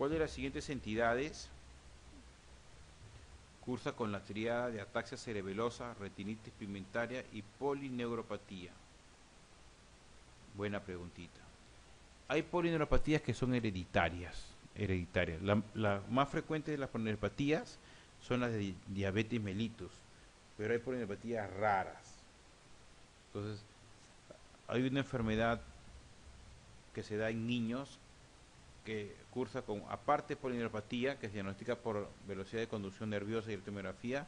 ¿Cuál de las siguientes entidades cursa con la tríada de ataxia cerebelosa, retinitis pigmentaria y polineuropatía? Buena preguntita. Hay polineuropatías que son hereditarias. La más frecuente de las polineuropatías son las de diabetes mellitus, pero hay polineuropatías raras. Entonces, hay una enfermedad que se da en niños que cursa con, aparte polineuropatía, que se diagnostica por velocidad de conducción nerviosa y electromiografía,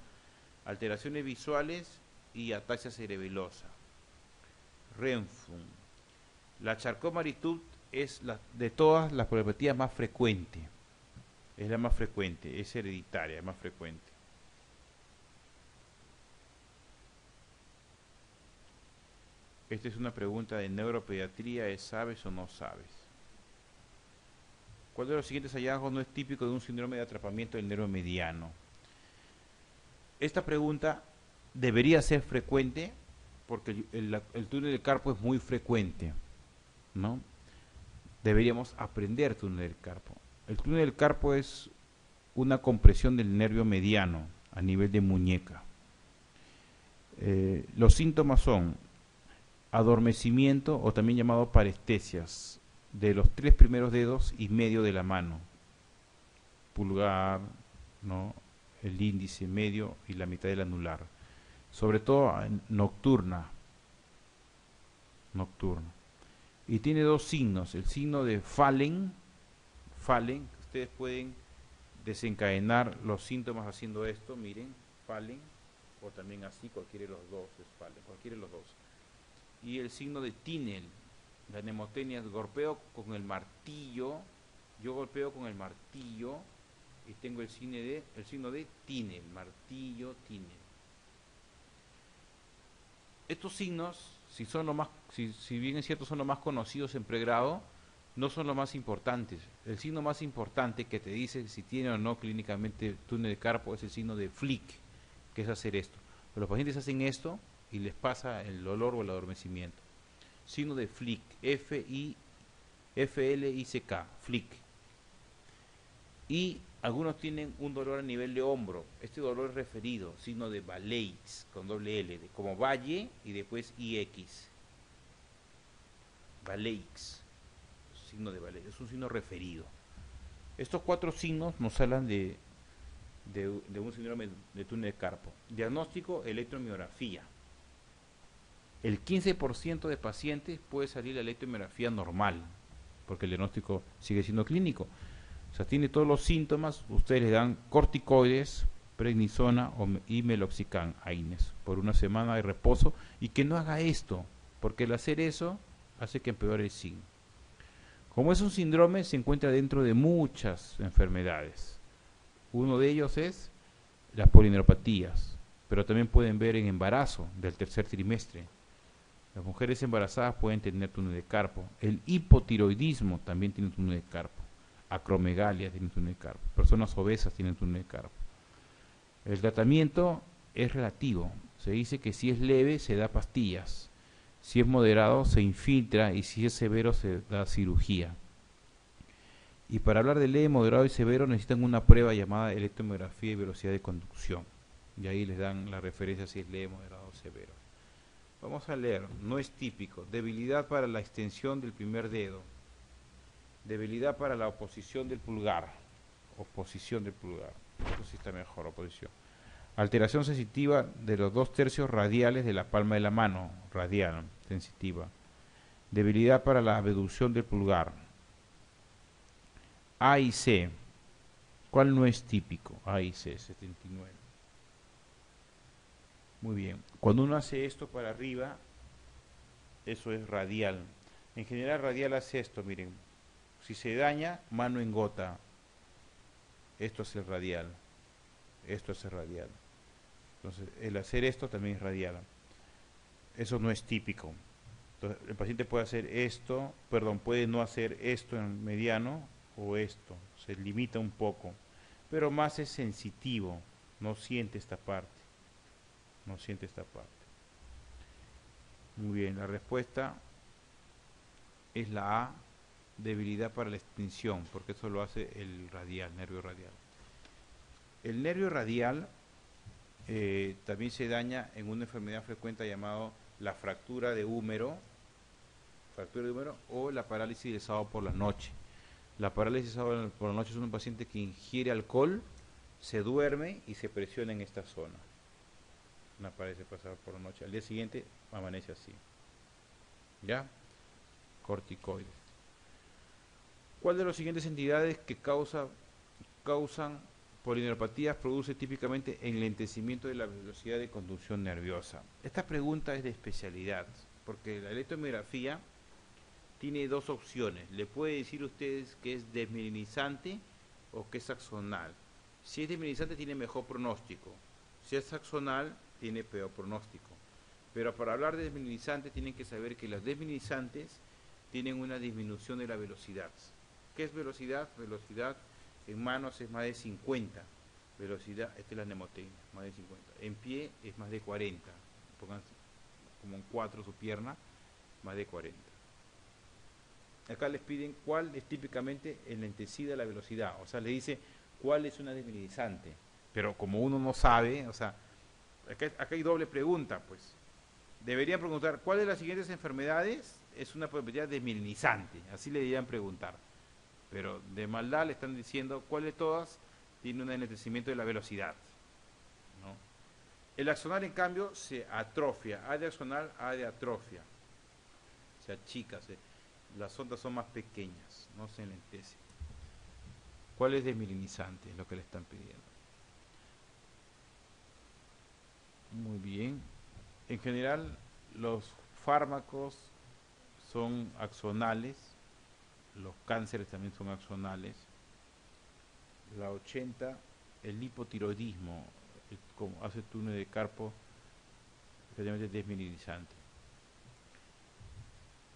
alteraciones visuales y ataxia cerebelosa. Renfum. La Charcot-Marie-Tooth es de todas las poliopatías más frecuente. Es la más frecuente, es hereditaria, es más frecuente. Esta es una pregunta de neuropediatría, ¿es sabes o no sabes? ¿Cuál de los siguientes hallazgos no es típico de un síndrome de atrapamiento del nervio mediano? Esta pregunta debería ser frecuente porque el túnel del carpo es muy frecuente, ¿no? Deberíamos aprender túnel del carpo. El túnel del carpo es una compresión del nervio mediano a nivel de muñeca. Los síntomas son adormecimiento o también llamado parestesias de los 3 primeros dedos y medio de la mano, pulgar, ¿no?, el índice medio y la mitad del anular, sobre todo nocturna. Y tiene dos signos, el signo de Fallen, ustedes pueden desencadenar los síntomas haciendo esto, miren, Fallen, o también así, cualquiera de los dos es Fallen, cualquiera de los dos. Y el signo de Tinel, la mnemotecnia, golpeo con el martillo, yo golpeo con el martillo y tengo el signo de Tinel, martillo, Tinel. Estos signos, si bien es cierto son los más conocidos en pregrado, no son los más importantes. El signo más importante que te dice si tiene o no clínicamente túnel de carpo es el signo de Flick, que es hacer esto. Pero los pacientes hacen esto y les pasa el dolor o el adormecimiento. Signo de Flick, F-L-I-C-K, Flick. Y algunos tienen un dolor a nivel de hombro. Este dolor es referido, signo de Valeix, con doble L, como Valle y después IX. Valeix, signo de Valeix, es un signo referido. Estos 4 signos nos hablan de un síndrome de túnel de carpo. Diagnóstico, electromiografía. El 15% de pacientes puede salir la electromiografía normal, porque el diagnóstico sigue siendo clínico. O sea, tiene todos los síntomas, ustedes le dan corticoides, prednisona y meloxicam, AINES, por una semana de reposo, y que no haga esto, porque el hacer eso hace que empeore el signo. Como es un síndrome, se encuentra dentro de muchas enfermedades. Uno de ellos es las polineuropatías, pero también pueden ver en embarazo del tercer trimestre. Las mujeres embarazadas pueden tener túnel de carpo. El hipotiroidismo también tiene túnel de carpo. Acromegalia tiene túnel de carpo. Personas obesas tienen túnel de carpo. El tratamiento es relativo. Se dice que si es leve se da pastillas. Si es moderado se infiltra y si es severo se da cirugía. Y para hablar de leve, moderado y severo necesitan una prueba llamada electromiografía y velocidad de conducción. Y ahí les dan la referencia si es leve, moderado o severo. Vamos a leer, no es típico. Debilidad para la extensión del primer dedo. Debilidad para la oposición del pulgar. Oposición del pulgar. Esto sí está mejor, oposición. Alteración sensitiva de los 2/3 radiales de la palma de la mano. Radial, sensitiva. Debilidad para la abducción del pulgar. A y C. ¿Cuál no es típico? A y C, 79. Muy bien. Cuando uno hace esto para arriba, eso es radial. En general radial hace esto, miren. Si se daña, mano en gota. Esto es el radial. Esto es el radial. Entonces, el hacer esto también es radial. Eso no es típico. Entonces, el paciente puede hacer esto, puede no hacer esto en mediano o esto. Se limita un poco. Pero más es sensitivo. No siente esta parte. No siente esta parte. Muy bien, la respuesta es la A. debilidad para la extinción, porque eso lo hace el radial, nervio radial. El nervio radial también se daña en una enfermedad frecuente llamada la fractura de húmero o la parálisis del sábado por la noche. La parálisis del sábado por la noche es un paciente que ingiere alcohol, se duerme y se presiona en esta zona. Una parálisis pasada por la noche. Al día siguiente amanece así. ¿Ya? Corticoides. ¿Cuál de las siguientes entidades que causan polineuropatías produce típicamente enlentecimiento de la velocidad de conducción nerviosa? Esta pregunta es de especialidad, porque la electromiografía tiene dos opciones. Le puede decir a ustedes que es desmielinizante o que es axonal. Si es desmielinizante tiene mejor pronóstico. Si es axonal tiene peor pronóstico. Pero para hablar de desmielinizante tienen que saber que los desmielinizantes tienen una disminución de la velocidad. ¿Qué es velocidad? Velocidad en manos es más de 50. Velocidad, esta es la mnemotecnia, más de 50. En pie es más de 40. Pongan como en 4 su pierna, más de 40. Acá les piden cuál es típicamente enlentecida la velocidad. O sea, le dice cuál es una desmielinizante. Pero como uno no sabe, o sea, acá hay doble pregunta, pues. Deberían preguntar, ¿cuál de las siguientes enfermedades es una propiedad desmielinizante? Así le deberían preguntar. Pero de maldad le están diciendo, ¿cuál de todas tiene un enlentecimiento de la velocidad? ¿No? El axonal, en cambio, se atrofia. A de axonal, A de atrofia. Se achica, las ondas son más pequeñas, no se enlentece. ¿Cuál es desmielinizante? Es lo que le están pidiendo. Muy bien. En general, los fármacos son axonales, los cánceres también son axonales. La 80, el hipotiroidismo, como hace túnel de Carpo, especialmente desmielinizante.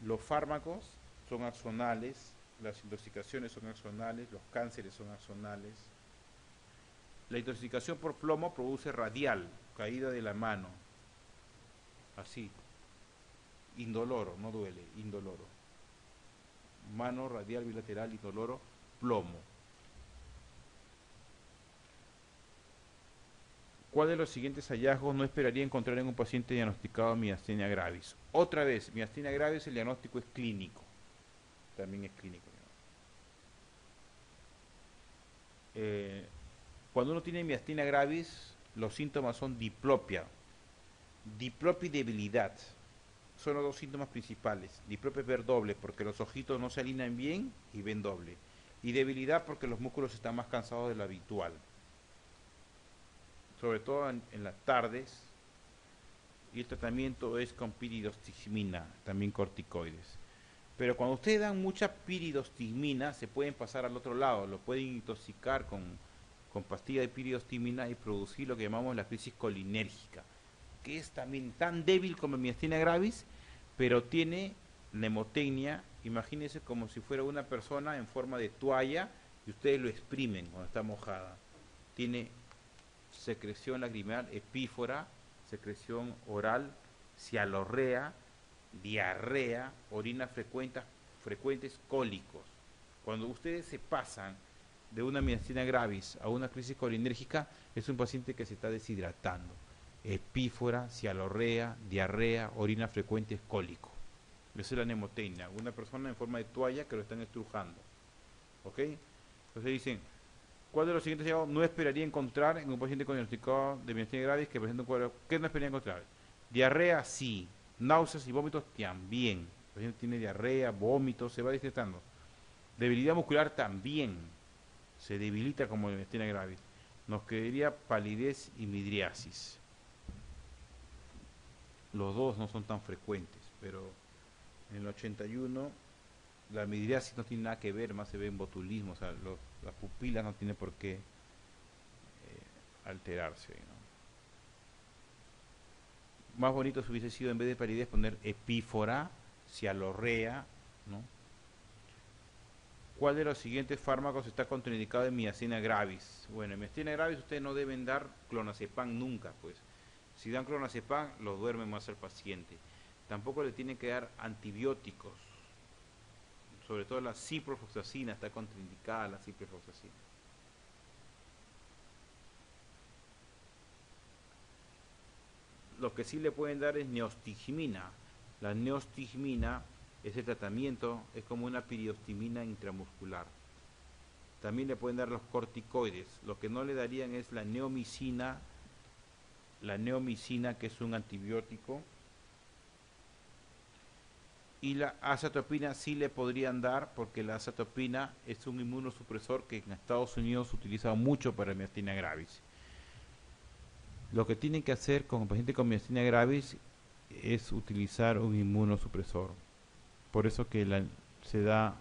Los fármacos son axonales, las intoxicaciones son axonales, los cánceres son axonales. La intoxicación por plomo produce radial, caída de la mano, así, indoloro, no duele, indoloro. Mano radial bilateral, indoloro, plomo. ¿Cuál de los siguientes hallazgos no esperaría encontrar en un paciente diagnosticado de miastenia gravis? Otra vez, miastenia gravis, el diagnóstico es clínico. También es clínico. Cuando uno tiene miastenia gravis, los síntomas son diplopia. Diplopia y debilidad. Son los dos síntomas principales. Diplopia es ver doble, porque los ojitos no se alinean bien y ven doble. Y debilidad porque los músculos están más cansados de lo habitual. Sobre todo en las tardes, y el tratamiento es con piridostigmina, también corticoides. Pero cuando ustedes dan mucha piridostigmina, se pueden pasar al otro lado, lo pueden intoxicar con pastilla de piridostigmina y producir lo que llamamos la crisis colinérgica, que es también tan débil como el miastenia gravis, pero tiene mnemotecnia. Imagínense como si fuera una persona en forma de toalla y ustedes lo exprimen cuando está mojada. Tiene secreción lagrimal, epífora, secreción oral, cialorrea, diarrea, orina frecuentes, cólicos. Cuando ustedes se pasan de una miastenia gravis a una crisis colinérgica, es un paciente que se está deshidratando. Epífora, cialorrea, diarrea, orina frecuentes, cólico. Esa es la mnemotecnia, una persona en forma de toalla que lo están estrujando. ¿Ok? Entonces dicen, ¿cuál de los siguientes hallazgos no esperaría encontrar en un paciente con diagnosticado de miastenia gravis que presenta un cuadro? ¿Qué no esperaría encontrar? Diarrea, sí. Náuseas y vómitos también. El paciente tiene diarrea, vómitos, se va deshidratando. Debilidad muscular también. Se debilita como miastenia gravis. Nos quedaría palidez y midriasis. Los dos no son tan frecuentes, pero en el 81 la midriasis no tiene nada que ver, más se ve en botulismo, o sea, las pupilas no tienen por qué alterarse, ¿no? Más bonito si hubiese sido en vez de palidez poner epífora, cialorrea, ¿no? ¿Cuál de los siguientes fármacos está contraindicado en miastenia gravis? Bueno, en miastenia gravis ustedes no deben dar clonazepam nunca, pues. Si dan clonazepam, lo duermen más al paciente. Tampoco le tienen que dar antibióticos. sobre todo la ciprofloxacina, está contraindicada la ciprofloxacina. Lo que sí le pueden dar es neostigmina. La neostigmina es el tratamiento, es como una piriostigmina intramuscular. También le pueden dar los corticoides. Lo que no le darían es la neomicina que es un antibiótico. Y la azatopina sí le podrían dar, porque la azatopina es un inmunosupresor que en Estados Unidos se utiliza mucho para miastenia gravis. Lo que tienen que hacer con el paciente con miastenia gravis es utilizar un inmunosupresor. Por eso que se da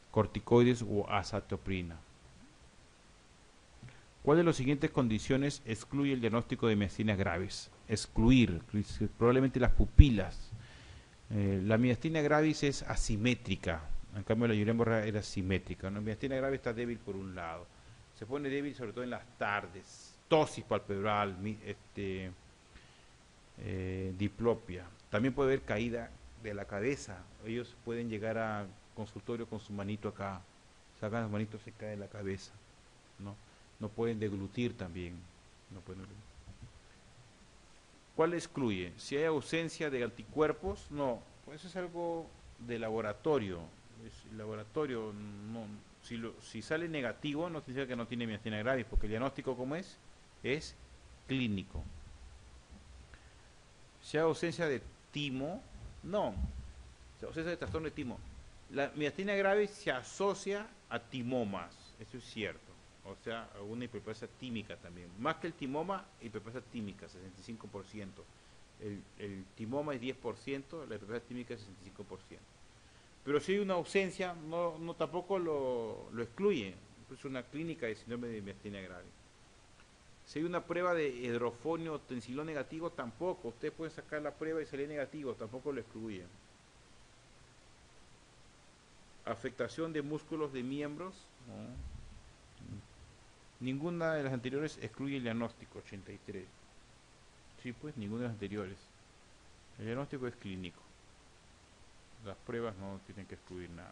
corticoides o azatoprina. ¿Cuál de las siguientes condiciones excluye el diagnóstico de miastenia gravis? Excluir, probablemente las pupilas. La miastenia gravis es asimétrica, en cambio la Guillain-Barré era simétrica, ¿no? La miastenia gravis está débil por un lado, se pone débil sobre todo en las tardes, ptosis palpebral, diplopia. También puede haber caída de la cabeza. Ellos pueden llegar a consultorio con su manito acá, sacan las manitos, se cae la cabeza, ¿no? No pueden deglutir también, no pueden deglutir. ¿Cuál excluye? Si hay ausencia de anticuerpos, no, pues eso es algo de laboratorio. El laboratorio, no, si sale negativo, no significa que no tiene miastenia gravis, porque el diagnóstico, ¿cómo es? Es clínico. Si hay ausencia de timo, no. Si hay ausencia de trastorno de timo. La miastenia gravis se asocia a timomas, eso es cierto. O sea, a una hiperplasia tímica también. Más que el timoma, hiperplasia tímica, 65%. El timoma es 10%, la hiperplasia tímica es 65%. Pero si hay una ausencia, no tampoco lo excluye. Es una clínica de síndrome de miastenia gravis. Si hay una prueba de hidrofonio o tensilón negativo, tampoco. Usted puede sacar la prueba y salir negativo, tampoco lo excluye. Afectación de músculos de miembros, ¿no? Ninguna de las anteriores excluye el diagnóstico, 83. Sí, pues ninguna de las anteriores. El diagnóstico es clínico. Las pruebas no tienen que excluir nada.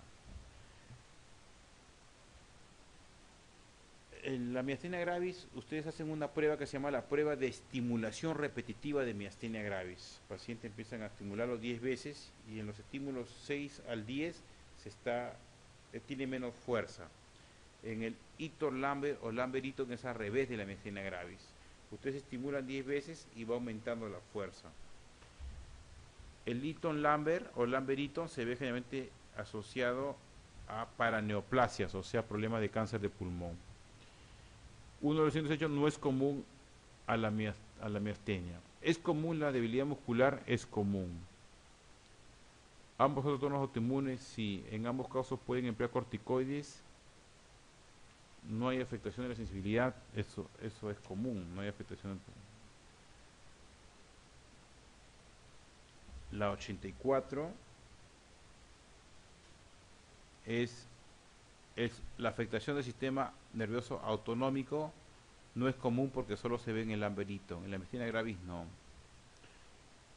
En la miastenia gravis, ustedes hacen una prueba que se llama la prueba de estimulación repetitiva de miastenia gravis. El paciente empiezan a estimularlo 10 veces y en los estímulos 6 al 10 tiene menos fuerza. En el Eaton-Lambert o Lambert-Eaton es al revés de la miastenia gravis. Ustedes estimulan 10 veces y va aumentando la fuerza. El Eaton-Lambert o Lambert-Eaton se ve generalmente asociado a paraneoplasias, o sea, problemas de cáncer de pulmón. Uno de los siguientes hechos no es común a la miastenia. ¿Es común la debilidad muscular? Es común. Ambos trastornos autoinmunes, sí. En ambos casos pueden emplear corticoides. No hay afectación de la sensibilidad, eso es común, no hay afectación. La 84 es la afectación del sistema nervioso autonómico, no es común porque solo se ve en el Lambert-Eaton, en la miastenia gravis no.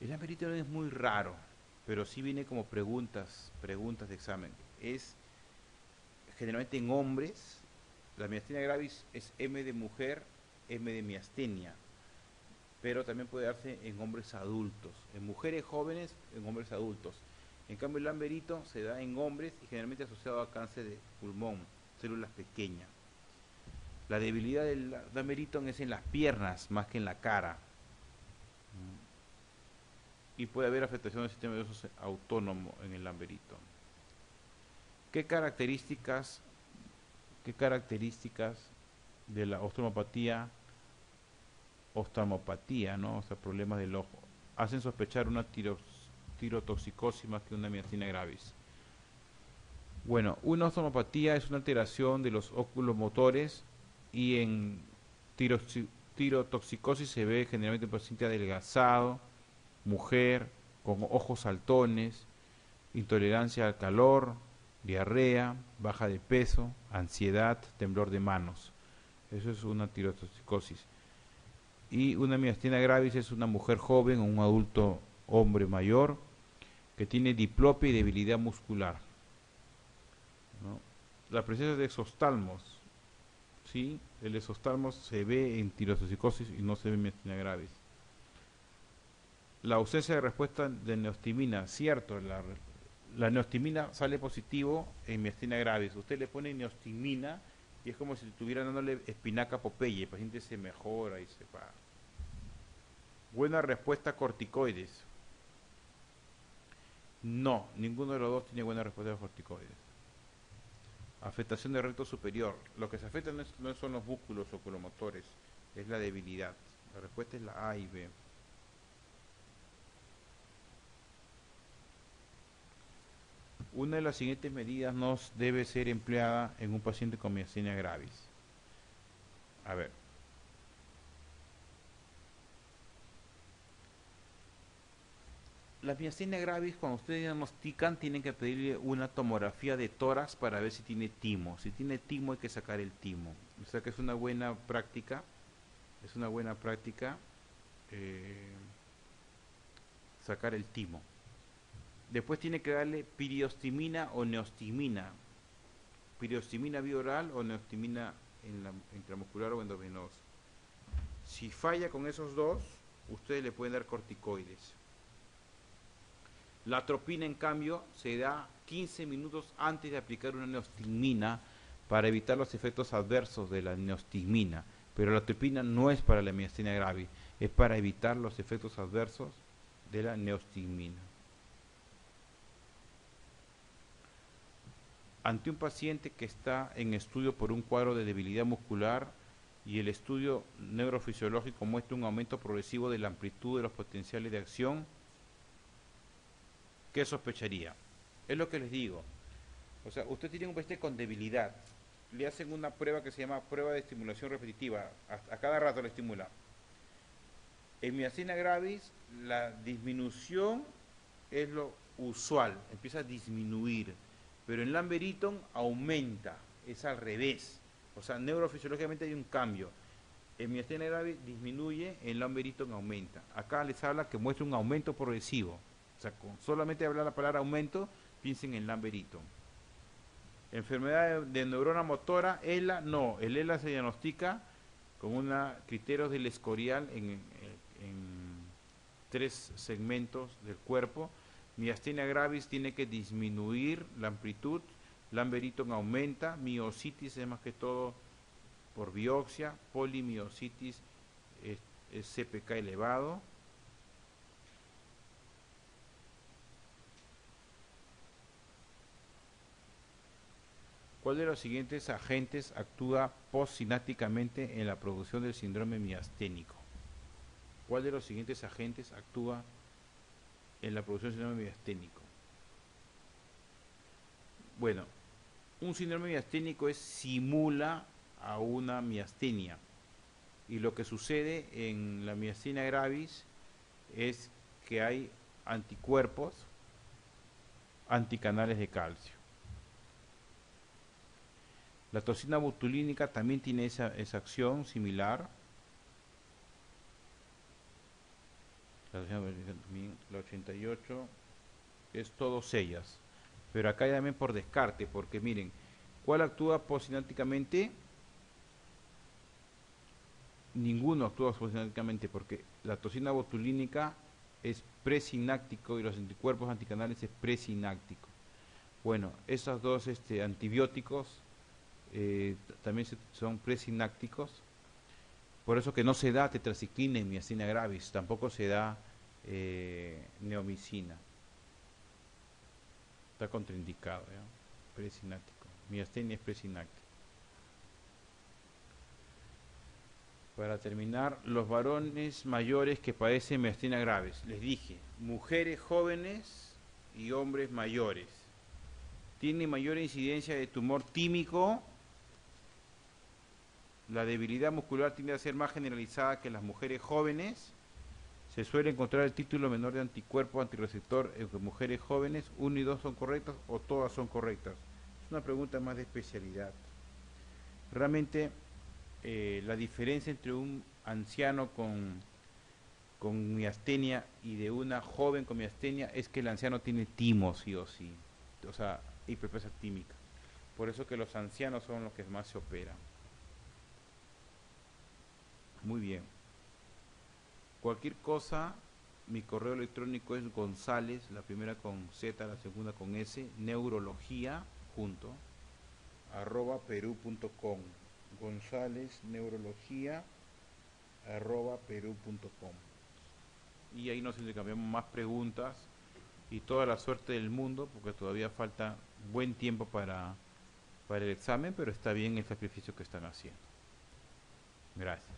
El Lambert-Eaton es muy raro, pero sí viene como preguntas de examen. Es generalmente en hombres. La miastenia gravis es M de mujer, M de miastenia, pero también puede darse en hombres adultos, en mujeres jóvenes, en hombres adultos. En cambio el Lambert-Eaton se da en hombres y generalmente asociado a cáncer de pulmón, células pequeñas. La debilidad del Lambert-Eaton es en las piernas más que en la cara. Y puede haber afectación del sistema nervioso autónomo en el Lambert-Eaton. ¿Qué características de la oftalmopatía, ¿no? O sea, problemas del ojo, hacen sospechar una tirotoxicosis más que una miastenia gravis? Bueno, una oftalmopatía es una alteración de los óculos motores y en tirotoxicosis se ve generalmente un paciente adelgazado, mujer, con ojos saltones, intolerancia al calor, diarrea, baja de peso, ansiedad, temblor de manos. Eso es una tirotoxicosis. Y una miastenia gravis es una mujer joven o un adulto hombre mayor que tiene diplopia y debilidad muscular. ¿no? La presencia de exoftalmos, ¿sí? El exoftalmos se ve en tirotoxicosis y no se ve en miastenia gravis. La ausencia de respuesta de neostimina, cierto, la neostimina sale positivo en miastenia gravis. Usted le pone neostimina y es como si estuviera dándole espinaca Popeye, el paciente se mejora y se va. Buena respuesta a corticoides. No, ninguno de los dos tiene buena respuesta a corticoides. Afectación del recto superior. Lo que se afecta no son los músculos oculomotores, es la debilidad. La respuesta es la A y B. Una de las siguientes medidas no debe ser empleada en un paciente con miastenia gravis. A ver. La miastenia gravis, cuando ustedes diagnostican, tienen que pedirle una tomografía de tórax para ver si tiene timo. Si tiene timo, hay que sacar el timo. O sea que es una buena práctica. Es una buena práctica sacar el timo. Después tiene que darle piriostimina o neostimina. Piriostimina vía oral o neostimina en la intramuscular o endovenosa. Si falla con esos dos, ustedes le pueden dar corticoides. La atropina, en cambio, se da 15 minutos antes de aplicar una neostigmina para evitar los efectos adversos de la neostigmina. Pero la atropina no es para la miastenia gravis, es para evitar los efectos adversos de la neostigmina. Ante un paciente que está en estudio por un cuadro de debilidad muscular y el estudio neurofisiológico muestra un aumento progresivo de la amplitud de los potenciales de acción, ¿qué sospecharía? Es lo que les digo. O sea, usted tiene un paciente con debilidad. Le hacen una prueba que se llama prueba de estimulación repetitiva. A cada rato le estimula. En miastenia gravis, la disminución es lo usual. Empieza a disminuir. Pero en Lamberton aumenta. Es al revés. O sea, neurofisiológicamente hay un cambio. En miastenia gravis disminuye, en Lamberton aumenta. Acá les habla que muestra un aumento progresivo. O sea, con solamente hablar la palabra aumento, piensen en Lamberton. Enfermedad de neurona motora, ELA, no. El ELA se diagnostica con una criterios del escorial en 3 segmentos del cuerpo. Miastenia gravis tiene que disminuir la amplitud, Lamberton aumenta, miositis es más que todo por biopsia, polimiositis es CPK elevado. ¿Cuál de los siguientes agentes actúa postsinápticamente en la producción del síndrome miasténico? ¿Cuál de los siguientes agentes actúa en la producción del síndrome miasténico? Bueno, un síndrome miasténico simula a una miastenia. Y lo que sucede en la miastenia gravis es que hay anticuerpos anticanales de calcio. La toxina botulínica también tiene esa acción similar. La 88 es todos ellas. Pero acá hay también por descarte, porque miren, ¿cuál actúa postsinápticamente? Ninguno actúa postsinápticamente, porque la toxina botulínica es presináptico y los anticuerpos anticanales es presináptico. Bueno, esos dos antibióticos también son presinápticos, por eso que no se da tetraciclina en miastenia gravis, tampoco se da neomicina, está contraindicado, ¿ya? Presináptico, miastenia es presináptico. Para terminar, los varones mayores que padecen miastenia gravis, les dije, mujeres jóvenes y hombres mayores, tienen mayor incidencia de tumor tímico. La debilidad muscular tiende a ser más generalizada que en las mujeres jóvenes. Se suele encontrar el título menor de anticuerpo antirreceptor en mujeres jóvenes. 1 y 2 son correctas o todas son correctas. Es una pregunta más de especialidad. Realmente la diferencia entre un anciano con miastenia y de una joven con miastenia es que el anciano tiene timo, sí o sí. O sea, hiperplasia tímica. Por eso que los ancianos son los que más se operan. Muy bien. Cualquier cosa, mi correo electrónico es González, la primera con Z, la segunda con S, neurología, junto, @perú.com. González, neurología, @perú.com. Y ahí nos intercambiamos más preguntas y toda la suerte del mundo, porque todavía falta buen tiempo para el examen, pero está bien el sacrificio que están haciendo. Gracias.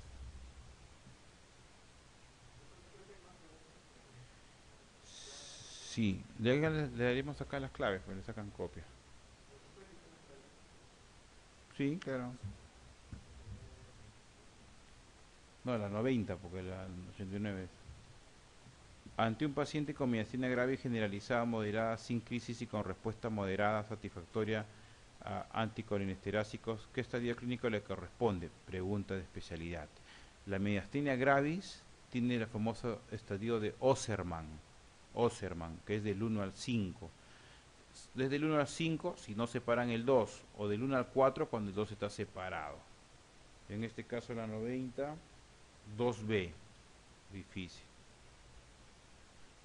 Sí, le daremos acá las claves, pues le sacan copia. Sí, claro. No, la 90, porque la 89 es. Ante un paciente con miastenia grave generalizada moderada, sin crisis y con respuesta moderada satisfactoria a anticolinestéricos, ¿qué estadio clínico le corresponde? Pregunta de especialidad. La miastenia gravis tiene el famoso estadio de Osserman, que es del 1 al 5. Desde el 1 al 5, si no separan el 2, o del 1 al 4, cuando el 2 está separado. En este caso la 90, 2B, difícil.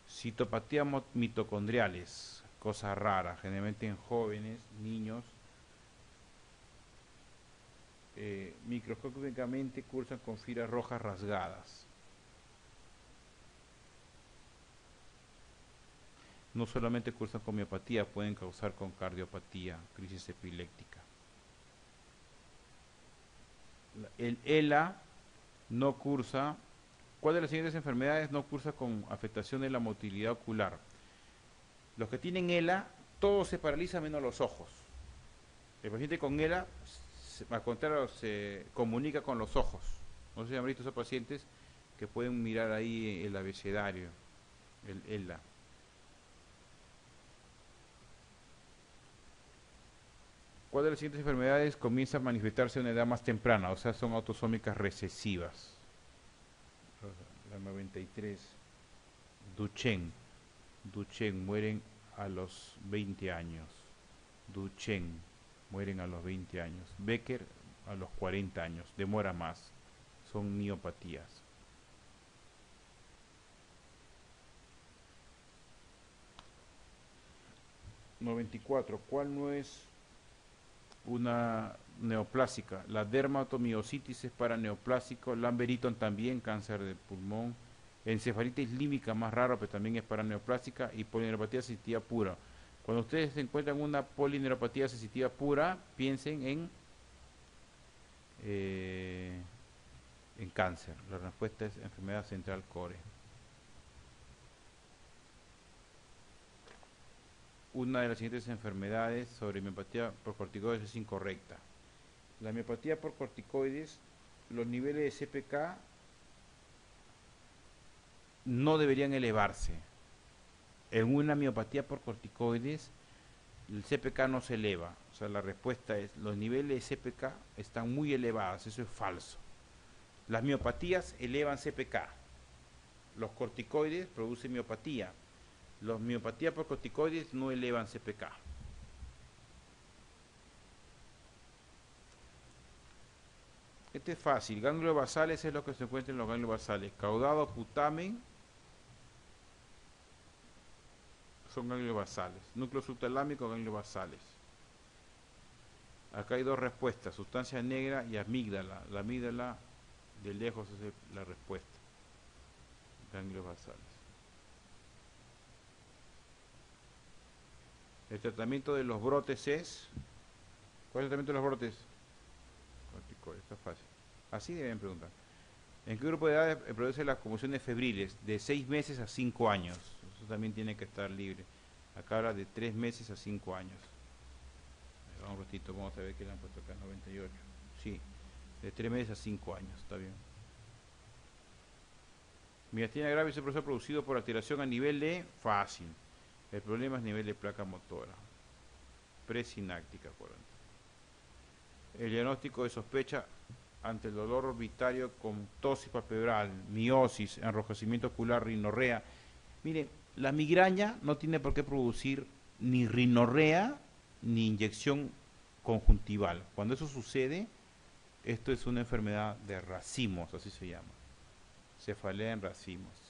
Citopatía mitocondriales, cosa rara, generalmente en jóvenes, niños, microscópicamente cursan con filas rojas rasgadas. No solamente cursan con miopatía, pueden causar con cardiopatía, crisis epiléptica. El ELA no cursa. ¿Cuál de las siguientes enfermedades no cursa con afectación de la motilidad ocular? Los que tienen ELA, todo se paraliza menos los ojos. El paciente con ELA, al contrario, se comunica con los ojos. No sé si han visto esos pacientes que pueden mirar ahí el abecedario, el ELA. ¿Cuál de las siguientes enfermedades comienza a manifestarse a una edad más temprana? O sea, son autosómicas recesivas. La 93. Duchenne. Mueren a los 20 años. Duchenne. Mueren a los 20 años. Becker a los 40 años. Demora más. Son miopatías. (94) ¿Cuál no es una neoplásica? La dermatomiositis es para neoplásico, Lambert-Eaton también, cáncer de pulmón, encefalitis límbica más raro, pero también es para neoplásica, y polineuropatía sensitiva pura. Cuando ustedes se encuentran una polineuropatía sensitiva pura, piensen en cáncer. La respuesta es enfermedad central core. Una de las siguientes enfermedades sobre miopatía por corticoides es incorrecta. La miopatía por corticoides, los niveles de CPK no deberían elevarse. En una miopatía por corticoides, el CPK no se eleva. O sea, la respuesta es, los niveles de CPK están muy elevados. Eso es falso. Las miopatías elevan CPK. Los corticoides producen miopatía. Los miopatías por corticoides no elevan CPK. Este es fácil. Ganglios basales es lo que se encuentra en los ganglios basales. Caudado, putamen, son ganglios basales. Núcleo subtalámico, ganglios basales. Acá hay dos respuestas, sustancia negra y amígdala. La amígdala de lejos es la respuesta. Ganglios basales. El tratamiento de los brotes es... ¿Cuál es el tratamiento de los brotes? Corticoides, está fácil. Así deben preguntar. ¿En qué grupo de edad produce las convulsiones febriles? De 6 meses a 5 años. Eso también tiene que estar libre. Acá habla de 3 meses a 5 años. Vamos un ratito, vamos a ver qué le han puesto acá, 98. Sí, de 3 meses a 5 años, está bien. Miastenia gravis es un proceso producido por alteración a nivel de... Fácil. El problema es nivel de placa motora. Presináptica, acuérdense. El diagnóstico de sospecha ante el dolor orbitario con ptosis palpebral, miosis, enrojecimiento ocular, rinorrea. Miren, la migraña no tiene por qué producir ni rinorrea ni inyección conjuntival. Cuando eso sucede, esto es una enfermedad de racimos, así se llama. Cefalea en racimos.